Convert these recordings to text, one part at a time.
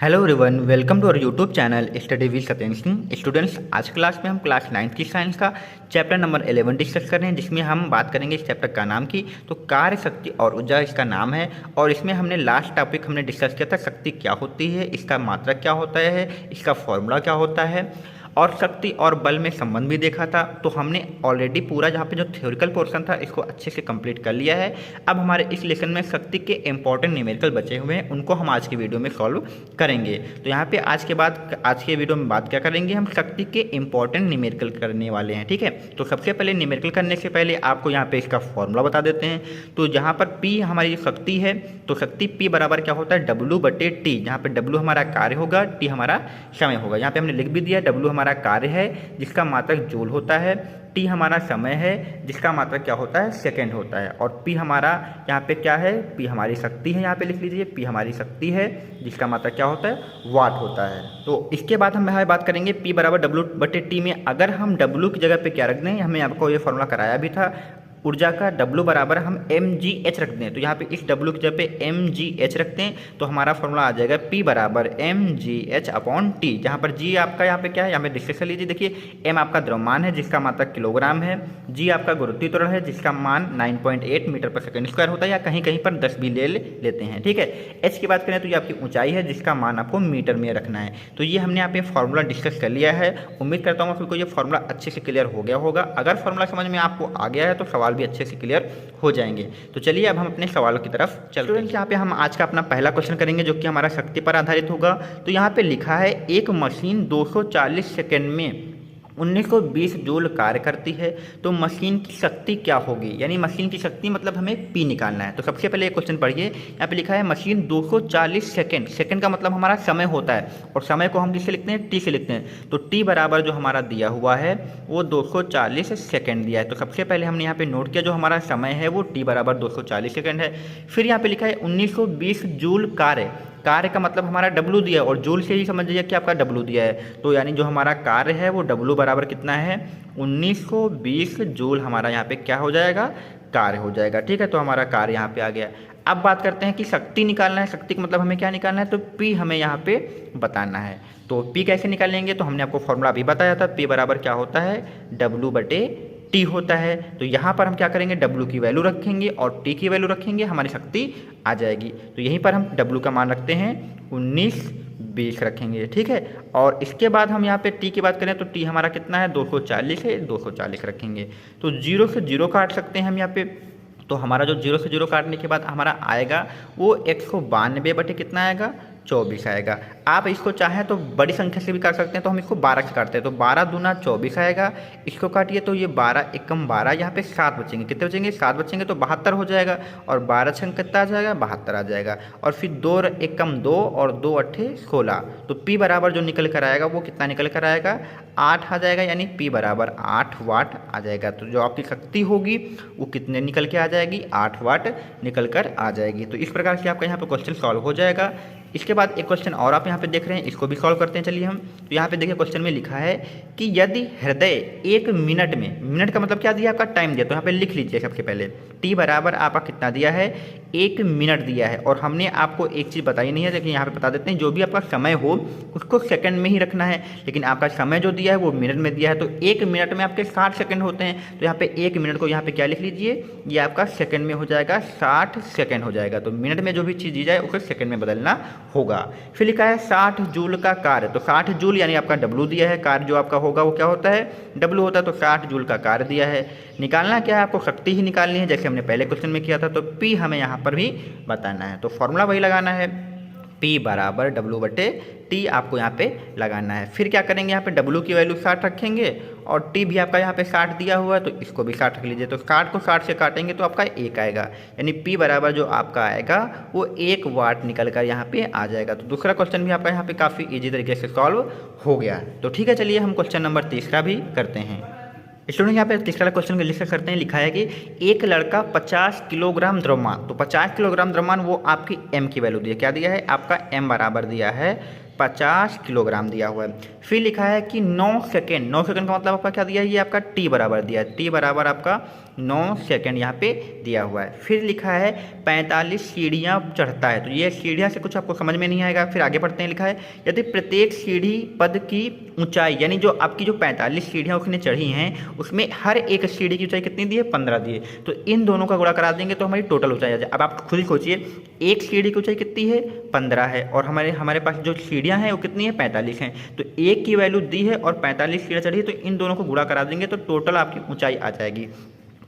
Hello everyone, welcome to our YouTube channel study with Satyendra Singh. Students, आज class में हम class 9 की साइंस का चैप्टर नंबर 11 डिस्कस कर रहे हैं, जिसमें हम बात करेंगे इस चैप्टर का नाम की। तो कार्य, शक्ति और ऊर्जा इसका नाम है। और इसमें हमने लास्ट टॉपिक हमने डिस्कस किया था, शक्ति क्या होती है, इसका मात्रक क्या होता है, इसका फॉर्मूला क्या होता है, और शक्ति और बल में संबंध भी देखा था। तो हमने ऑलरेडी पूरा जहाँ पे जो थ्योरिकल पोर्शन था इसको अच्छे से कंप्लीट कर लिया है। अब हमारे इस लेसन में शक्ति के इंपॉर्टेंट न्यूमेरिकल बचे हुए हैं, उनको हम आज की वीडियो में सॉल्व करेंगे। तो यहाँ पे आज के वीडियो में बात क्या करेंगे, हम शक्ति के इंपॉर्टेंट न्यूमेरिकल करने वाले हैं। ठीक है, तो सबसे पहले न्यूमेरिकल करने से पहले आपको यहाँ पे इसका फॉर्मूला बता देते हैं। तो जहाँ पर P हमारी शक्ति है, तो शक्ति P बराबर क्या होता है, W/T। जहाँ पे W हमारा कार्य होगा, T हमारा समय होगा। यहाँ पे हमने लिख भी दिया, W हमारा कार्य है जिसका मात्रक जूल होता है, T हमारा समय है जिसका मात्रक क्या होता है, सेकंड होता है, और P हमारा यहाँ पे क्या है, P हमारी शक्ति है। यहाँ पे लिख लीजिए, P हमारी शक्ति है जिसका मात्रक क्या होता है, वाट होता है। तो इसके बाद हम यहाँ बात करेंगे P बराबर W/T में अगर हम W की जगह पे क्या रख दें, हमें आपको ये फॉर्मूला कराया भी था ऊर्जा का। W बराबर हम mgh रख दें, तो यहाँ पे इस W की जगह पे mgh रखते हैं तो हमारा फॉर्मूला आ जाएगा P बराबर mgh/T। जहाँ पर G आपका यहाँ पे क्या है, यहाँ पे डिस्कस कर लीजिए। देखिए, m आपका द्रव्यमान है जिसका मात्रक किलोग्राम है, G आपका गुरुत्वीय त्वरण है जिसका मान 9.8 मीटर पर सेकंड स्क्वायर होता है, या कहीं कहीं पर 10 भी ले लेते हैं। ठीक है, h की बात करें तो ये आपकी ऊंचाई है जिसका मान आपको मीटर में रखना है। तो ये हमने यहाँ पे फॉर्मूला डिस्कस कर लिया है। उम्मीद करता हूँ आपको ये फॉर्मूला अच्छे से क्लियर हो गया होगा। अगर फॉर्मूला समझ में आपको आ गया है तो सवाल भी अच्छे से क्लियर हो जाएंगे। तो चलिए अब हम अपने सवालों की तरफ चलते हैं। यहाँ पे हम आज का अपना पहला क्वेश्चन करेंगे जो कि हमारा शक्ति पर आधारित होगा। तो यहाँ पे लिखा है एक मशीन 240 सेकंड में 1920 जूल कार्य करती है, तो मशीन की शक्ति क्या होगी, यानी मशीन की शक्ति मतलब हमें P निकालना है। तो सबसे पहले एक क्वेश्चन पढ़िए, यहाँ पे लिखा है मशीन 240 सेकंड, सेकंड का मतलब हमारा समय होता है, और समय को हम किससे लिखते हैं, T से लिखते हैं। तो T बराबर जो हमारा दिया हुआ है वो 240 सेकंड दिया है। तो सबसे पहले हमने यहाँ पे नोट किया जो हमारा समय है वो T बराबर 240 सेकंड है। फिर यहाँ पे लिखा है 1920 जूल कार्य, कार्य का मतलब हमारा W दिया है, और जूल से ही समझ लीजिए कि आपका W दिया है। तो यानी जो हमारा कार्य है वो W बराबर कितना है, 1920 जूल हमारा यहाँ पे क्या हो जाएगा, कार्य हो जाएगा। ठीक है, तो हमारा कार्य यहाँ पे आ गया। अब बात करते हैं कि शक्ति निकालना है। शक्ति का मतलब हमें क्या निकालना है, तो P हमें यहाँ पे बताना है। तो P कैसे निकालेंगे, तो हमने आपको फॉर्मूला अभी बताया था, P बराबर क्या होता है, W/T होता है। तो यहाँ पर हम क्या करेंगे, W की वैल्यू रखेंगे और T की वैल्यू रखेंगे, हमारी शक्ति आ जाएगी। तो यहीं पर हम W का मान रखते हैं 1920 रखेंगे। ठीक है, और इसके बाद हम यहाँ पे T की बात करें तो T हमारा कितना है, 240 है, 240 रखेंगे। तो 0 से 0 काट सकते हैं हम यहाँ पे। तो हमारा जो 0 से 0 काटने के बाद हमारा आएगा वो 192 कितना आएगा, 24 आएगा। आप इसको चाहें तो बड़ी संख्या से भी काट सकते हैं, तो हम इसको 12 से काटते हैं। तो 12 दूना 24 आएगा, इसको काटिए तो ये 12 एकम 12, यहाँ पे 7 बचेंगे। कितने बचेंगे, 7 बचेंगे तो 72 हो जाएगा, और 12 छंग कितना आ जाएगा, 72 आ जाएगा। और फिर 2 एकम 2 और 2 अट्ठे 16। तो P बराबर जो निकल कर आएगा वो कितना निकल कर आएगा, 8 आ जाएगा, यानी P बराबर 8 वाट आ जाएगा। तो जो आपकी शक्ति होगी वो कितने निकल के आ जाएगी, 8 वाट निकल कर आ जाएगी। तो इस प्रकार से आपका यहाँ पे क्वेश्चन सॉल्व हो जाएगा। इसके बाद एक क्वेश्चन और आप यहाँ पे देख रहे हैं, इसको भी सॉल्व करते हैं। चलिए हम, तो यहाँ पे देखिए क्वेश्चन में लिखा है कि यदि हृदय 1 मिनट में, मिनट का मतलब क्या दिया, आपका टाइम दिया, तो यहाँ पे लिख लीजिए सबसे पहले T बराबर आपका कितना दिया है, 1 मिनट दिया है। और हमने आपको एक चीज़ बताई नहीं है, लेकिन यहाँ पे बता देते हैं, जो भी आपका समय हो उसको सेकंड में ही रखना है, लेकिन आपका समय जो दिया है वो मिनट में दिया है। तो 1 मिनट में आपके 60 सेकंड होते हैं, तो यहाँ पे 1 मिनट को यहाँ पे क्या लिख लीजिए, ये आपका सेकंड में हो जाएगा, 60 सेकंड हो जाएगा। तो मिनट में जो भी चीज़ दी जाए उसे सेकंड में बदलना होगा। फिर लिखा है 60 जूल का कार्य, तो 60 जूल यानी आपका W दिया है, कार्य जो आपका होगा वो क्या होता है, W होता है। तो 60 जूल का कार्य दिया है। निकालना क्या है, आपको शक्ति ही निकालनी है, जैसे हमने पहले क्वेश्चन में किया था। तो P हमें यहाँ पर भी बताना है, तो फॉर्मूला वही लगाना है, P बराबर W/T आपको यहाँ पे लगाना है। फिर क्या करेंगे, यहाँ पे W की वैल्यू 60 रखेंगे, और T भी आपका यहाँ पे 60 दिया हुआ है, तो इसको भी 60 रख लीजिए। तो 60 को 60 से काटेंगे तो आपका 1 आएगा, यानी P बराबर जो आपका आएगा वो 1 वाट निकल कर यहाँ पे आ जाएगा। तो दूसरा क्वेश्चन भी आपका यहाँ पे काफ़ी ईजी तरीके से सॉल्व हो गया। तो ठीक है, चलिए हम क्वेश्चन नंबर 3 भी करते हैं। स्टूडेंट यहाँ पे तीसरा क्वेश्चन लिख करते हैं, लिखा है कि एक लड़का 50 किलोग्राम द्रव्यमान, तो 50 किलोग्राम द्रव्यमान वो आपकी M की वैल्यू दी है, क्या दिया है, आपका M बराबर दिया है 50 किलोग्राम दिया हुआ है। फिर लिखा है कि 9 सेकेंड, 9 सेकेंड का मतलब आपका क्या दिया है, ये आपका T बराबर दिया है, T बराबर आपका 9 सेकंड यहाँ पे दिया हुआ है। फिर लिखा है 45 सीढ़ियाँ चढ़ता है, तो ये सीढ़ियाँ से कुछ आपको समझ में नहीं आएगा। फिर आगे बढ़ते हैं, लिखा है यदि प्रत्येक सीढ़ी पद की ऊंचाई, यानी जो आपकी जो 45 सीढ़ियाँ उसने चढ़ी हैं उसमें हर एक सीढ़ी की ऊंचाई कितनी दी है, 15 दी है। तो इन दोनों का गुणा करा देंगे तो हमारी टोटल ऊंचाई आ जाए। अब आप खुद ही सोचिए, एक सीढ़ी की ऊंचाई कितनी है, 15 है, और हमारे पास जो सीढ़ियाँ हैं वो कितनी है, 45 हैं। तो एक की वैल्यू दी है और 45 सीढ़ियाँ चढ़ी है, तो इन दोनों को गुणा करा देंगे तो टोटल आपकी ऊंचाई आ जाएगी।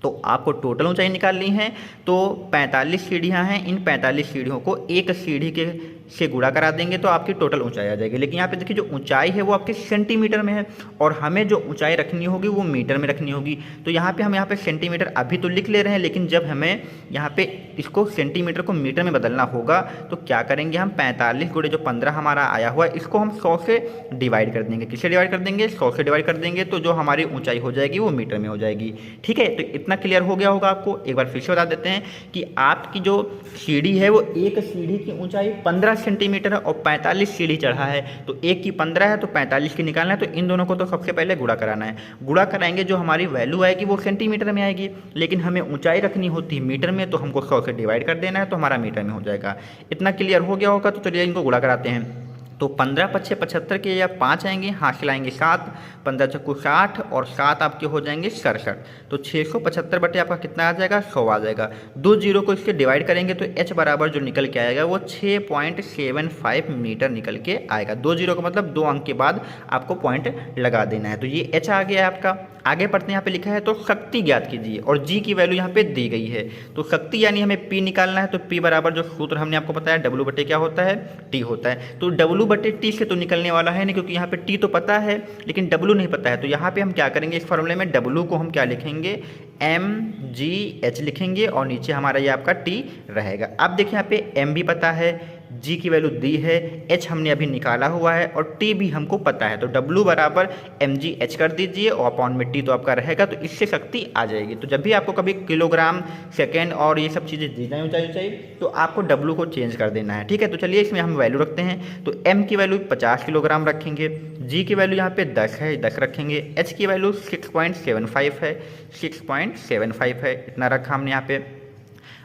तो आपको टोटल ऊंचाई निकालनी है, तो 45 सीढ़ियाँ हैं, इन 45 सीढ़ियों को एक सीढ़ी के से गुणा करा देंगे तो आपकी टोटल ऊंचाई आ जाएगी। लेकिन यहाँ पे देखिए जो ऊंचाई है वो आपके सेंटीमीटर में है और हमें जो ऊंचाई रखनी होगी वो मीटर में रखनी होगी। तो यहाँ पे हम यहाँ पे सेंटीमीटर अभी तो लिख ले रहे हैं, लेकिन जब हमें यहाँ पे इसको सेंटीमीटर को मीटर में बदलना होगा तो क्या करेंगे, हम 45 गुणे जो 15 हमारा आया हुआ है इसको हम 100 से डिवाइड कर देंगे। किससे डिवाइड कर देंगे, 100 से डिवाइड कर देंगे, तो जो हमारी ऊंचाई हो जाएगी वो मीटर में हो जाएगी। ठीक है, तो इतना क्लियर हो गया होगा आपको। एक बार फिर से बता देते हैं कि आपकी जो सीढ़ी है वो एक सीढ़ी की ऊंचाई 15 सेंटीमीटर है और 45 सीढ़ी चढ़ा है, तो एक की 15 है तो 45 की निकालना है। तो इन दोनों को तो सबसे पहले गुणा कराना है। गुणा कराएंगे, जो हमारी वैल्यू आएगी वो सेंटीमीटर में आएगी, लेकिन हमें ऊंचाई रखनी होती है मीटर में, तो हमको 100 से डिवाइड कर देना है तो हमारा मीटर में हो जाएगा। इतना क्लियर हो गया होगा। तो चलिए इनको गुणा कराते हैं। तो 15 पच्छे 75 के या 5 आएंगे, हासिल आएंगे 7, 15 चक्कू 60 और 7 आपके हो जाएंगे 67। तो 675 बटे आपका कितना आ जाएगा, 100 आ जाएगा। 2 जीरो को इससे डिवाइड करेंगे तो h बराबर जो निकल के आएगा वो 6.75 मीटर निकल के आएगा। 2 जीरो का मतलब 2 अंक के बाद आपको पॉइंट लगा देना है। तो ये h आ गया है आपका। आगे पढ़ते हैं, यहाँ पे लिखा है तो शक्ति ज्ञात कीजिए और g की वैल्यू यहाँ पे दी गई है। तो शक्ति यानी हमें p निकालना है, तो p बराबर जो सूत्र हमने आपको बताया w बटे क्या होता है, t होता है। तो w बटे t से तो निकलने वाला है नहीं, क्योंकि यहाँ पे t तो पता है लेकिन w नहीं पता है। तो यहाँ पे हम क्या करेंगे, इस फॉर्मूले में w को हम क्या लिखेंगे, mgh लिखेंगे और नीचे हमारा ये आपका t रहेगा। अब देखिए यहाँ पे m भी पता है, g की वैल्यू दी है, h हमने अभी निकाला हुआ है और t भी हमको पता है। तो w बराबर mgh कर दीजिए और अपॉन में t तो आपका रहेगा, तो इससे शक्ति आ जाएगी। तो जब भी आपको कभी किलोग्राम, सेकेंड और ये सब चीज़ें दी जाए ऊंचाई तो आपको w को चेंज कर देना है। ठीक है, तो चलिए इसमें हम वैल्यू रखते हैं। तो m की वैल्यू 50 किलोग्राम रखेंगे, g की वैल्यू यहाँ पे 10 है, 10 रखेंगे, h की वैल्यू 6.75 है, 6.75 है, इतना रखा हमने यहाँ पे।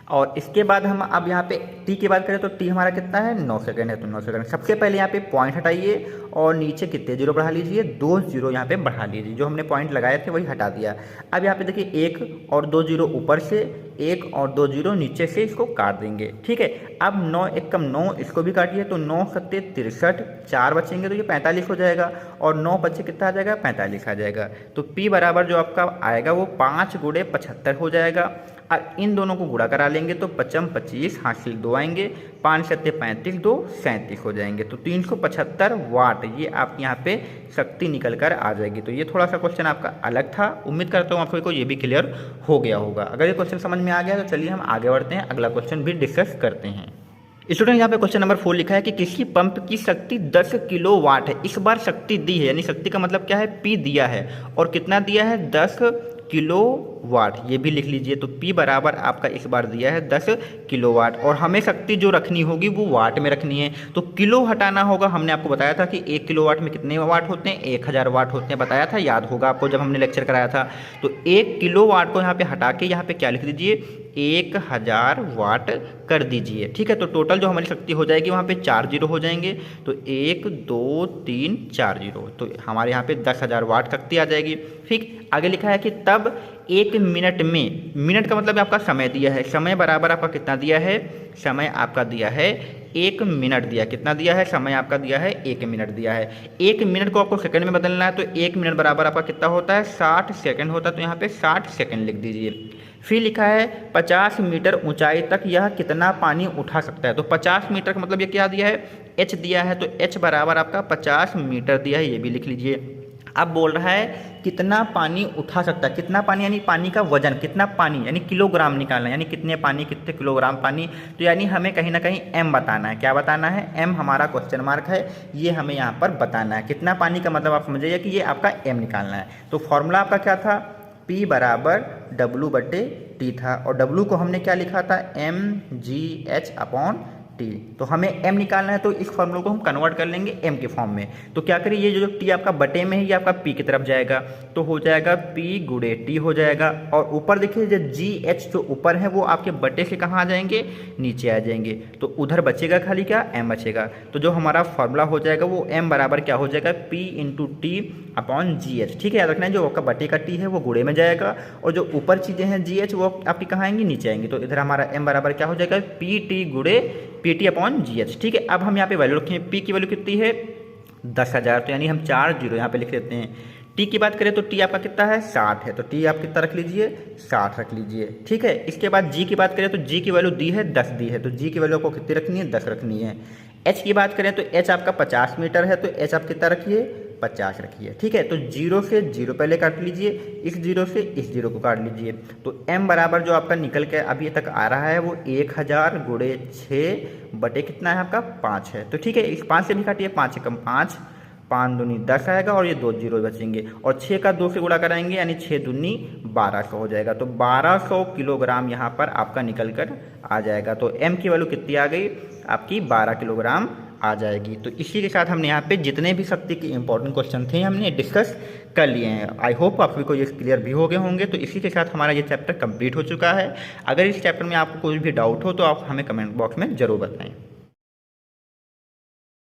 और इसके बाद हम अब यहाँ पे t की बात करें तो t हमारा कितना है, 9 सेकंड है। तो 9 सेकंड सबसे पहले यहाँ पे पॉइंट हटाइए और नीचे कितने जीरो बढ़ा लीजिए, 2 जीरो यहाँ पे बढ़ा लीजिए। जो हमने पॉइंट लगाए थे वही हटा दिया। अब यहाँ पे देखिए 1 और 2 जीरो ऊपर से, 1 और 2 जीरो नीचे से, इसको काट देंगे। ठीक है, अब 9 1 कम 9, इसको भी काटिए तो 9 सत्ते 63, 4 बचेंगे तो ये 45 हो जाएगा और 9 बच्चे कितना आ जाएगा, 45 आ जाएगा। तो p बराबर जो आपका आएगा वो 5 गुणे 75 हो जाएगा। अब इन दोनों को गुणा करा लेंगे तो 55 25 हासिल 2 आएंगे, 5 सत्ते 35, 2 37 हो जाएंगे। तो 375 वाट ये आपके यहाँ पे शक्ति निकल कर आ जाएगी। तो ये थोड़ा सा क्वेश्चन आपका अलग था, उम्मीद करता हूँ आप सभी को ये भी क्लियर हो गया होगा। अगर ये क्वेश्चन समझ में आ गया तो चलिए हम आगे बढ़ते हैं, अगला क्वेश्चन भी डिस्कस करते हैं। स्टूडेंट यहाँ पे क्वेश्चन नंबर 4 लिखा है कि किसी पंप की शक्ति 10 किलो वाट है। इस बार शक्ति दी है, यानी शक्ति का मतलब क्या है, P दिया है और कितना दिया है, 10 किलो वाट। ये भी लिख लीजिए। तो P बराबर आपका इस बार दिया है 10 किलो वाट और हमें शक्ति जो रखनी होगी वो वाट में रखनी है। तो किलो हटाना होगा। हमने आपको बताया था कि 1 किलो वाट में कितने वाट होते हैं, 1000 वाट होते हैं, बताया था, याद होगा आपको जब हमने लेक्चर कराया था। तो 1 किलो वाट को यहाँ पे हटा के यहाँ पे क्या लिख दीजिए, 1000 वाट कर दीजिए। ठीक है, तो टोटल जो हमारी शक्ति हो जाएगी वहाँ पे 4 जीरो हो जाएंगे। तो 1 2 3 4 जीरो, तो हमारे यहाँ पे 10,000 वाट शक्ति आ जाएगी। ठीक, आगे लिखा है कि तब 1 मिनट में, मिनट का मतलब आपका समय दिया है, समय बराबर आपका कितना दिया है, समय आपका दिया है 1 मिनट दिया, कितना दिया है, समय आपका दिया है 1 मिनट दिया है। 1 मिनट को आपको सेकंड में बदलना है, तो 1 मिनट बराबर आपका कितना होता है, 60 सेकंड होता है। तो यहाँ पे 60 सेकंड लिख दीजिए। फिर लिखा है 50 मीटर ऊंचाई तक यह कितना पानी उठा सकता है। तो 50 मीटर का मतलब ये क्या दिया है, h दिया है, तो h बराबर आपका 50 मीटर दिया है, ये भी लिख लीजिए। अब बोल रहा है कितना पानी उठा सकता है, कितना पानी यानी पानी का वजन, कितना पानी यानी किलोग्राम निकालना, यानी कितने पानी कितने किलोग्राम पानी। तो यानी हमें कहीं ना कहीं m बताना है। क्या बताना है, m हमारा क्वेश्चन मार्क है, ये हमें यहाँ पर बताना है। कितना पानी का मतलब आप समझिए कि ये आपका m निकालना है। तो फॉर्मूला आपका क्या था, P बराबर W बटे T था और W को हमने क्या लिखा था, mgh अपॉन टी। तो हमें m निकालना है, तो इस फॉर्मूले को हम कन्वर्ट कर लेंगे m के फॉर्म में। तो क्या करिए, ये जो t आपका बटे में है ये आपका p की तरफ जाएगा, तो हो जाएगा p गुणे t हो जाएगा। और ऊपर देखिए जो gh जो ऊपर है वो आपके बटे से कहाँ आ जाएंगे, नीचे आ जाएंगे, तो उधर बचेगा खाली क्या, m बचेगा। तो जो हमारा फॉर्मूला हो जाएगा वो m बराबर क्या हो जाएगा, p इंटू टी अपॉन जी एच। ठीक है, याद रखना है जो आपका बटे का t है वो गुणे में जाएगा और जो ऊपर चीज़ें हैं gh वो आपकी कहाँ आएंगी, नीचे आएंगी। तो इधर हमारा m बराबर क्या हो जाएगा, पी टी गुणे पी टी अपॉन जी एच। ठीक है, अब हम यहाँ पे वैल्यू रखेंगे, p की वैल्यू कितनी है 10,000, तो यानी हम 4 जीरो यहाँ पे लिख देते हैं। टी की बात करें तो टी आपका कितना है 60 है, तो टी आप कितना रख लीजिए 60 रख लीजिए। ठीक है, इसके बाद जी की बात करें तो जी की वैल्यू दी है 10 दी है, तो जी की वैल्यू आपको कितनी रखनी है 10 रखनी है। एच की बात करें तो एच आपका 50 मीटर है, तो एच आप कितना रखिए 50 रखिए। ठीक है, तो जीरो से जीरो पहले काट लीजिए, इस जीरो से इस जीरो को काट लीजिए। तो m बराबर जो आपका निकल के अभी तक आ रहा है वो 1000 गुणे 6 बटे कितना है आपका 5 है। तो ठीक है, इस 5 से भी काटिए, 5 कम 5, 5 दूनी 10 आएगा और ये 2 जीरो बचेंगे और 6 का 2 से गुणा कराएंगे यानी 6 दूनी 1200 हो जाएगा। तो 1200 किलोग्राम यहाँ पर आपका निकल कर आ जाएगा। तो m की वैल्यू कितनी आ गई आपकी 12 किलोग्राम आ जाएगी। तो इसी के साथ हमने यहाँ पे जितने भी शक्ति के इंपॉर्टेंट क्वेश्चन थे हमने डिस्कस कर लिए हैं। आई होप आप सभी को ये क्लियर भी हो गए होंगे। तो इसी के साथ हमारा ये चैप्टर कंप्लीट हो चुका है। अगर इस चैप्टर में आपको कोई भी डाउट हो तो आप हमें कमेंट बॉक्स में ज़रूर बताएं।